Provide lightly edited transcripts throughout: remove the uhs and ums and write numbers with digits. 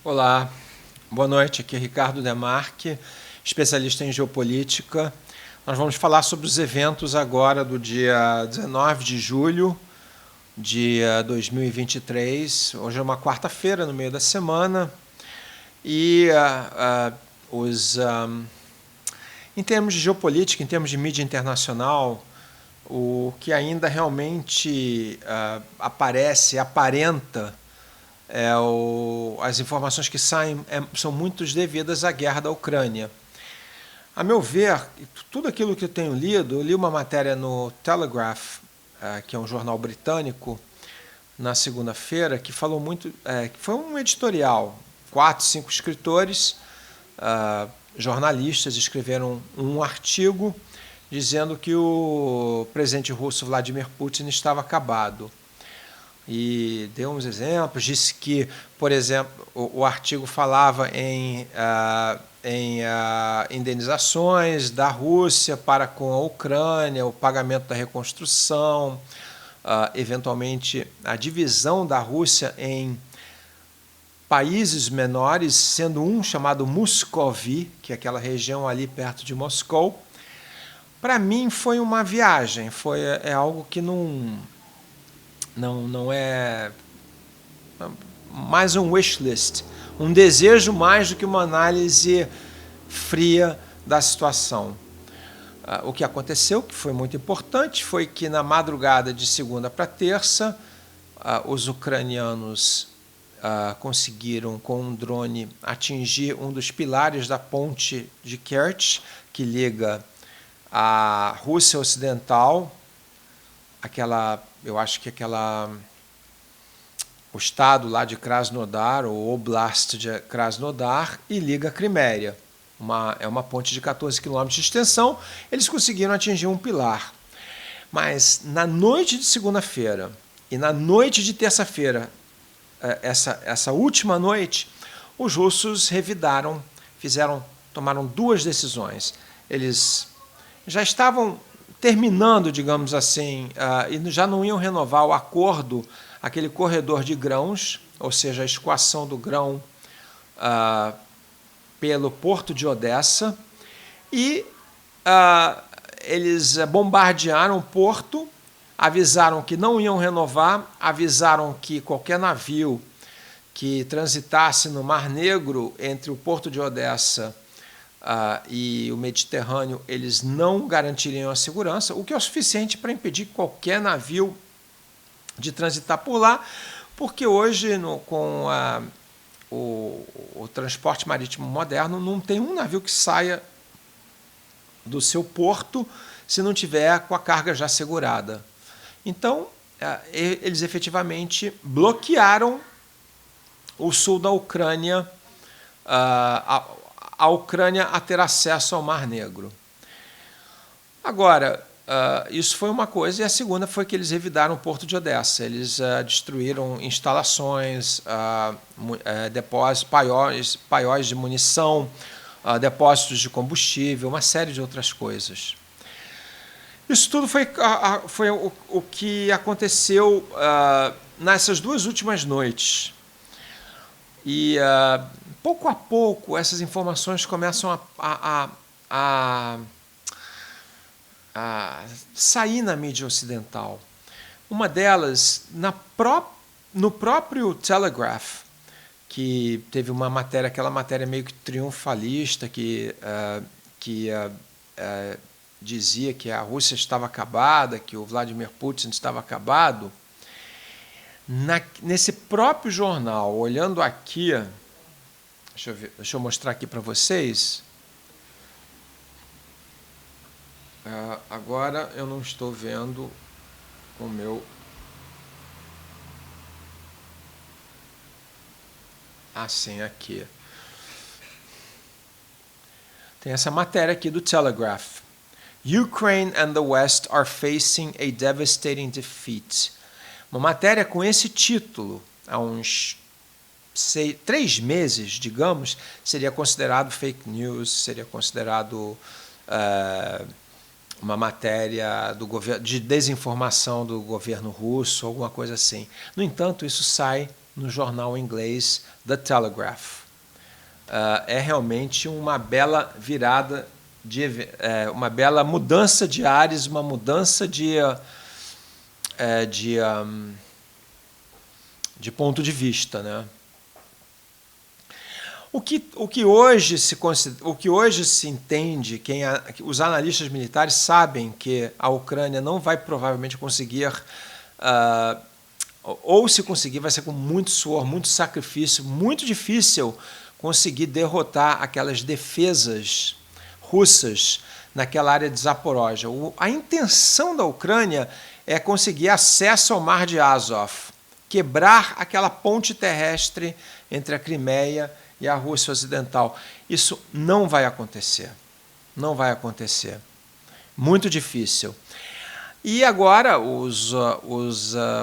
Olá, boa noite. Aqui é Ricardo Demarque, especialista em geopolítica. Nós vamos falar sobre os eventos agora do dia 19 de julho de 2023. Hoje é uma quarta-feira, no meio da semana. E em termos de geopolítica, em termos de mídia internacional, o que ainda realmente aparenta as informações que saem são muito devidas à guerra da Ucrânia. A meu ver, tudo aquilo que eu tenho lido, eu li uma matéria no Telegraph, que é um jornal britânico, na segunda-feira, que falou muito, que foi um editorial, 4, 5 escritores, jornalistas, escreveram um artigo dizendo que o presidente russo Vladimir Putin estava acabado. E deu uns exemplos, disse que, por exemplo, o artigo falava em indenizações da Rússia para com a Ucrânia, o pagamento da reconstrução, eventualmente a divisão da Rússia em países menores, sendo um chamado Muscovi, que é aquela região ali perto de Moscou. Para mim foi uma viagem, é algo que não é mais um wish list, um desejo mais do que uma análise fria da situação. O que aconteceu, que foi muito importante, foi que na madrugada de segunda para terça, os ucranianos conseguiram, com um drone, atingir um dos pilares da ponte de Kerch, que liga a Rússia Ocidental, eu acho que o estado lá de Krasnodar, ou Oblast de Krasnodar, e liga a Crimeia. É uma ponte de 14 quilômetros de extensão. Eles conseguiram atingir um pilar. Mas na noite de segunda-feira e na noite de terça-feira, essa última noite, os russos revidaram, tomaram duas decisões. Eles já estavam terminando, digamos assim, e já não iam renovar o acordo, aquele corredor de grãos, ou seja, a escoação do grão pelo porto de Odessa, e eles bombardearam o porto, avisaram que não iam renovar, avisaram que qualquer navio que transitasse no Mar Negro entre o porto de Odessa e o Mediterrâneo, eles não garantiriam a segurança, o que é o suficiente para impedir qualquer navio de transitar por lá, porque hoje, com o transporte marítimo moderno, não tem um navio que saia do seu porto se não tiver com a carga já segurada. Então, eles efetivamente bloquearam o sul da Ucrânia, a Ucrânia a ter acesso ao Mar Negro. Agora, isso foi uma coisa, e a segunda foi que eles revidaram o porto de Odessa. Eles destruíram instalações, depósitos, paióis de munição, depósitos de combustível, uma série de outras coisas. Isso tudo foi o que aconteceu nessas duas últimas noites. E pouco a pouco essas informações começam a sair na mídia ocidental. Uma delas, no próprio Telegraph, que teve uma matéria, aquela matéria meio que triunfalista, que dizia que a Rússia estava acabada, que o Vladimir Putin estava acabado. Nesse próprio jornal, olhando aqui, deixa eu mostrar aqui para vocês. Agora eu não estou vendo o meu... sim, aqui. Tem essa matéria aqui do Telegraph. Ukraine and the West are facing a devastating defeat. Uma matéria com esse título, há uns 3 meses, digamos, seria considerado fake news, seria considerado uma matéria de desinformação do governo russo, alguma coisa assim. No entanto, isso sai no jornal inglês The Telegraph. É realmente uma bela virada, uma bela mudança de ares, uma mudança de ponto de vista, né? O que hoje se entende, os analistas militares sabem que a Ucrânia não vai provavelmente conseguir, ou se conseguir, vai ser com muito suor, muito sacrifício, muito difícil conseguir derrotar aquelas defesas russas naquela área de Zaporozhia. A intenção da Ucrânia é conseguir acesso ao Mar de Azov, quebrar aquela ponte terrestre entre a Crimeia e a Rússia Ocidental. Isso não vai acontecer. Não vai acontecer. Muito difícil. E agora os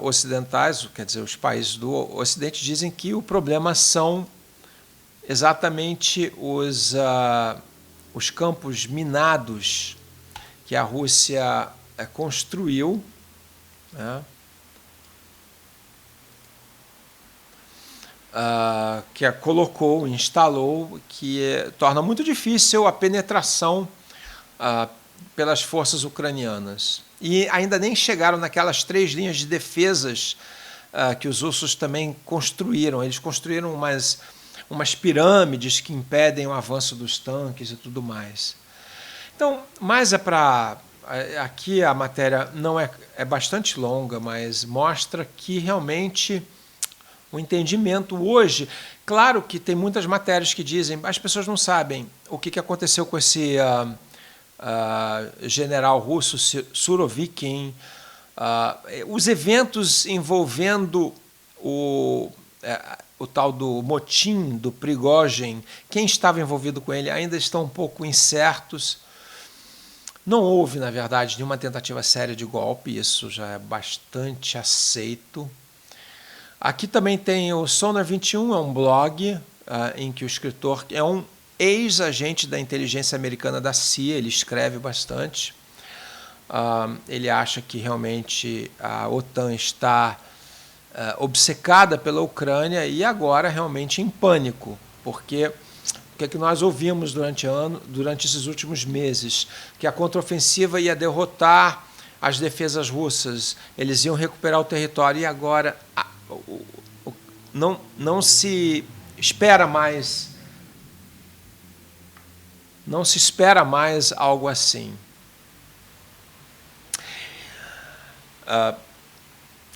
ocidentais, quer dizer, os países do Ocidente, dizem que o problema são exatamente os campos minados que a Rússia construiu, né? Que colocou, instalou, que torna muito difícil a penetração pelas forças ucranianas. E ainda nem chegaram naquelas 3 linhas de defesas que os russos também construíram. Eles construíram umas pirâmides que impedem o avanço dos tanques e tudo mais. Então, mas aqui a matéria não é bastante longa, mas mostra que realmente o entendimento hoje, claro que tem muitas matérias que dizem, as pessoas não sabem o que aconteceu com esse general russo Surovikin, os eventos envolvendo o tal do motim do Prigozhin, quem estava envolvido com ele ainda estão um pouco incertos. Não houve, na verdade, nenhuma tentativa séria de golpe, isso já é bastante aceito. Aqui também tem o Sonar 21, é um blog em que o escritor é um ex-agente da inteligência americana da CIA, ele escreve bastante. Ele acha que realmente a OTAN está obcecada pela Ucrânia e agora realmente em pânico, porque o que é que nós ouvimos durante esses últimos meses? Que a contraofensiva ia derrotar as defesas russas, eles iam recuperar o território e agora não se espera mais algo assim.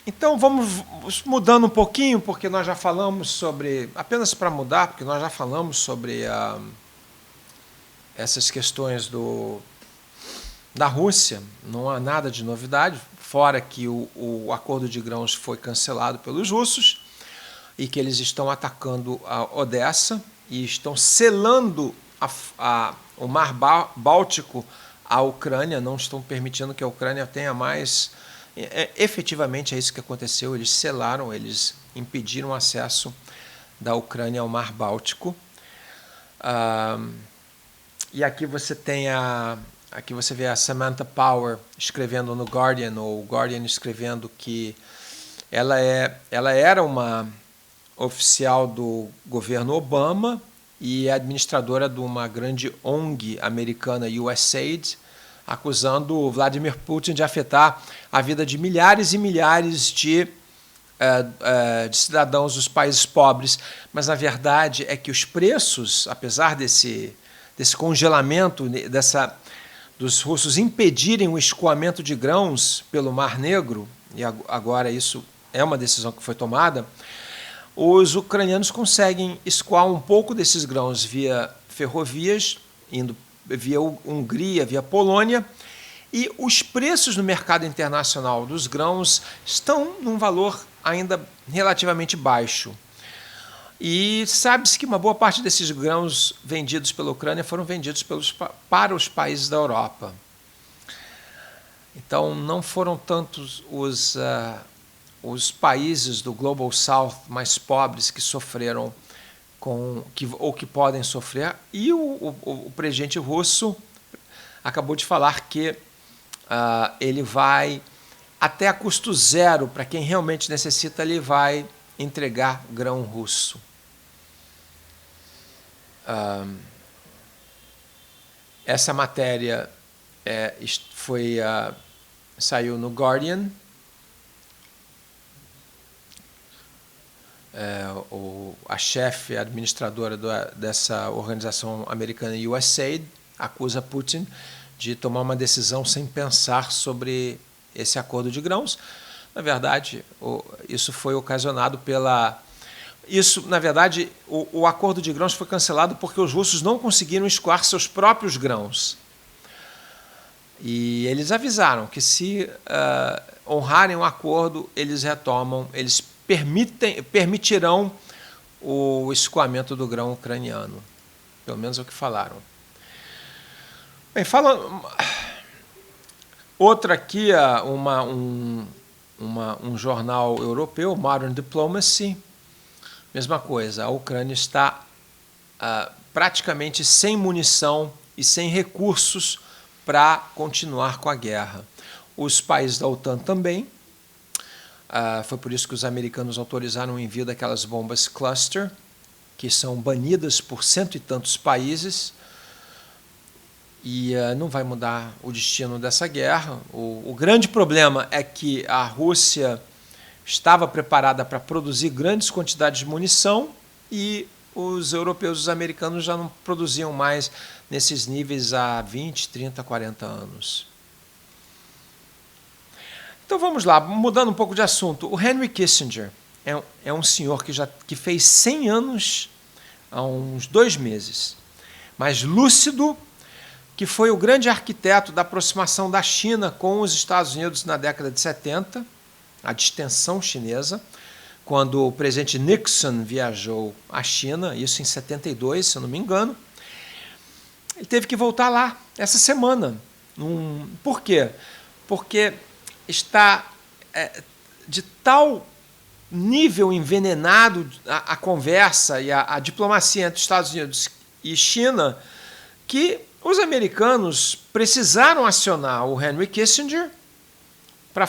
Então vamos mudando um pouquinho, porque nós já falamos sobre, apenas para mudar, porque nós já falamos sobre essas questões da Rússia, não há nada de novidade, fora que o acordo de grãos foi cancelado pelos russos e que eles estão atacando a Odessa e estão selando o Mar Báltico à Ucrânia, não estão permitindo que a Ucrânia tenha mais. Efetivamente é isso que aconteceu, eles selaram, eles impediram o acesso da Ucrânia ao Mar Báltico. E aqui você tem aqui você vê a Samantha Power escrevendo no Guardian, ou o Guardian escrevendo que ela era uma oficial do governo Obama e é administradora de uma grande ONG americana, USAID, acusando o Vladimir Putin de afetar a vida de milhares e milhares de cidadãos dos países pobres. Mas a verdade é que os preços, apesar desse congelamento, dos russos impedirem o escoamento de grãos pelo Mar Negro, e agora isso é uma decisão que foi tomada, os ucranianos conseguem escoar um pouco desses grãos via ferrovias, indo via Hungria, via Polônia, e os preços no mercado internacional dos grãos estão num valor ainda relativamente baixo. E sabe-se que uma boa parte desses grãos vendidos pela Ucrânia foram vendidos para os países da Europa. Então, não foram tantos os países do Global South mais pobres que sofreram ou que podem sofrer. E o presidente russo acabou de falar que ele vai, até a custo zero, para quem realmente necessita, ele vai entregar grão russo. Essa matéria saiu no Guardian. A chefe administradora dessa organização americana USAID acusa Putin de tomar uma decisão sem pensar sobre esse acordo de grãos. Na verdade, isso foi ocasionado pela... Na verdade, o acordo de grãos foi cancelado porque os russos não conseguiram escoar seus próprios grãos. E eles avisaram que se honrarem o acordo, eles retomam, eles permitirão o escoamento do grão ucraniano. Pelo menos é o que falaram. Bem, outra aqui, um jornal europeu, Modern Diplomacy, mesma coisa, a Ucrânia está praticamente sem munição e sem recursos para continuar com a guerra. Os países da OTAN também. Foi por isso que os americanos autorizaram o envio daquelas bombas cluster, que são banidas por cento e tantos países, e não vai mudar o destino dessa guerra. O grande problema é que a Rússia estava preparada para produzir grandes quantidades de munição e os europeus e os americanos já não produziam mais nesses níveis há 20, 30, 40 anos. Então vamos lá, mudando um pouco de assunto. O Henry Kissinger é um senhor que fez 100 anos há uns 2 meses, mas lúcido, que foi o grande arquiteto da aproximação da China com os Estados Unidos na década de 70, a distensão chinesa, quando o presidente Nixon viajou à China, isso em 72, se eu não me engano. Ele teve que voltar lá essa semana. Por quê? Porque está de tal nível envenenado a conversa e a diplomacia entre Estados Unidos e China que os americanos precisaram acionar o Henry Kissinger para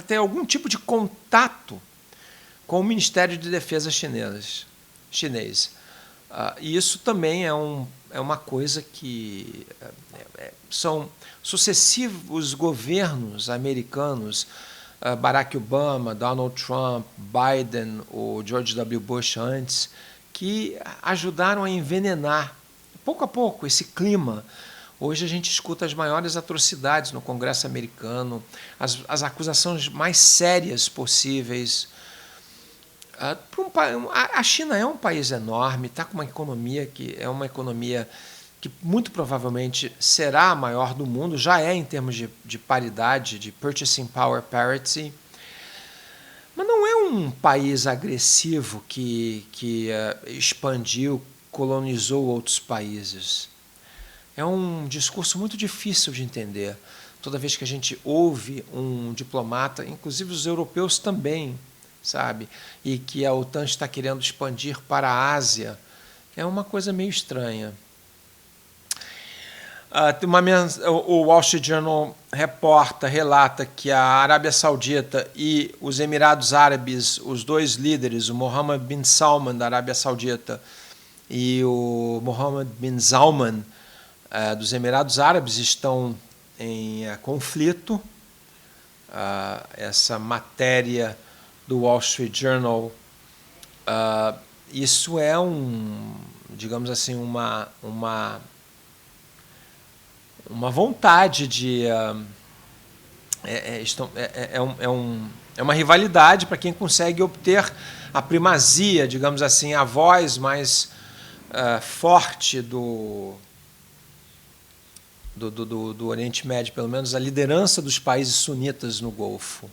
ter algum tipo de contato com o Ministério de Defesa chinês. E isso também é uma coisa que são sucessivos governos americanos, Barack Obama, Donald Trump, Biden, o George W. Bush antes, que ajudaram a envenenar, pouco a pouco, esse clima. Hoje a gente escuta as maiores atrocidades no Congresso americano, as acusações mais sérias possíveis. A China é um país enorme, está com uma economia que é uma economia que muito provavelmente será a maior do mundo, já é em termos de paridade, de purchasing power parity, mas não é um país agressivo que expandiu, colonizou outros países. É um discurso muito difícil de entender. Toda vez que a gente ouve um diplomata, inclusive os europeus também, sabe, e que a OTAN está querendo expandir para a Ásia, é uma coisa meio estranha. O Wall Street Journal relata que a Arábia Saudita e os Emirados Árabes, os dois líderes, o Mohammed bin Salman da Arábia Saudita e o Mohammed bin Salman dos Emirados Árabes, estão em conflito. Essa matéria do Wall Street Journal, isso é digamos assim, uma vontade de... É uma rivalidade para quem consegue obter a primazia, digamos assim, a voz mais forte do Oriente Médio, pelo menos a liderança dos países sunitas no Golfo.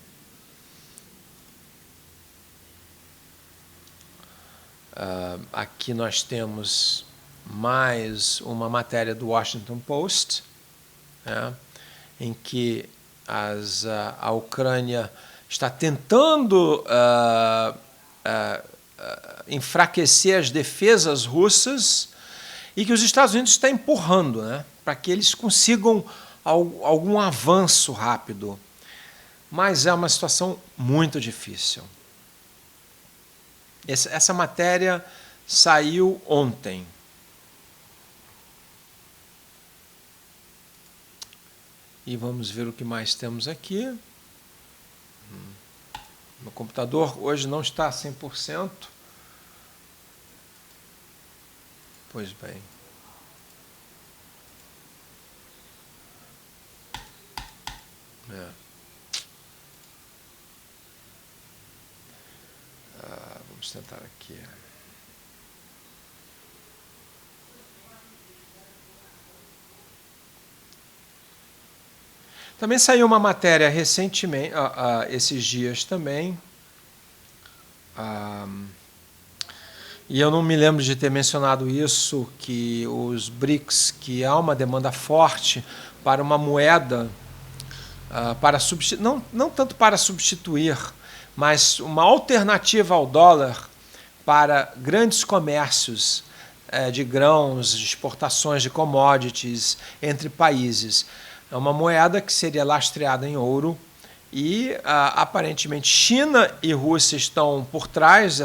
Aqui nós temos mais uma matéria do Washington Post, em que a Ucrânia está tentando enfraquecer as defesas russas e que os Estados Unidos estão empurrando, para que eles consigam algum avanço rápido. Mas é uma situação muito difícil. Essa matéria saiu ontem. E vamos ver o que mais temos aqui. Meu computador hoje não está a 100%. Pois bem. Vamos tentar aqui. Também saiu uma matéria recentemente, esses dias também, e eu não me lembro de ter mencionado isso, que os BRICS, que há uma demanda forte para uma moeda, para não tanto para substituir, mas uma alternativa ao dólar para grandes comércios de grãos, de exportações de commodities entre países. É uma moeda que seria lastreada em ouro e, aparentemente, China e Rússia estão por trás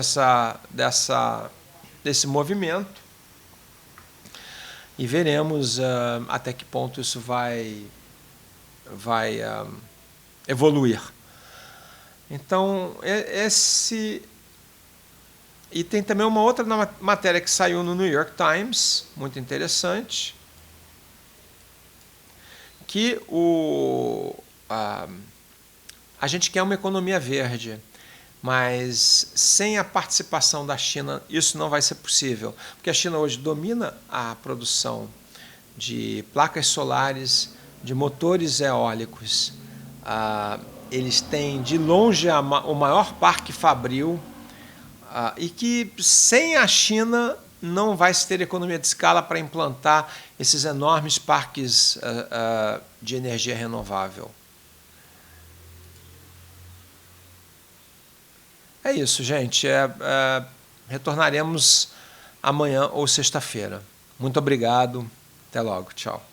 desse movimento e veremos até que ponto isso vai evoluir. Então, E tem também uma outra matéria que saiu no New York Times, muito interessante, que a gente quer uma economia verde, mas sem a participação da China isso não vai ser possível, porque a China hoje domina a produção de placas solares, de motores eólicos. Eles têm de longe o maior parque fabril, e que sem a China não vai se ter economia de escala para implantar esses enormes parques de energia renovável. É isso, gente. Retornaremos amanhã ou sexta-feira. Muito obrigado. Até logo. Tchau.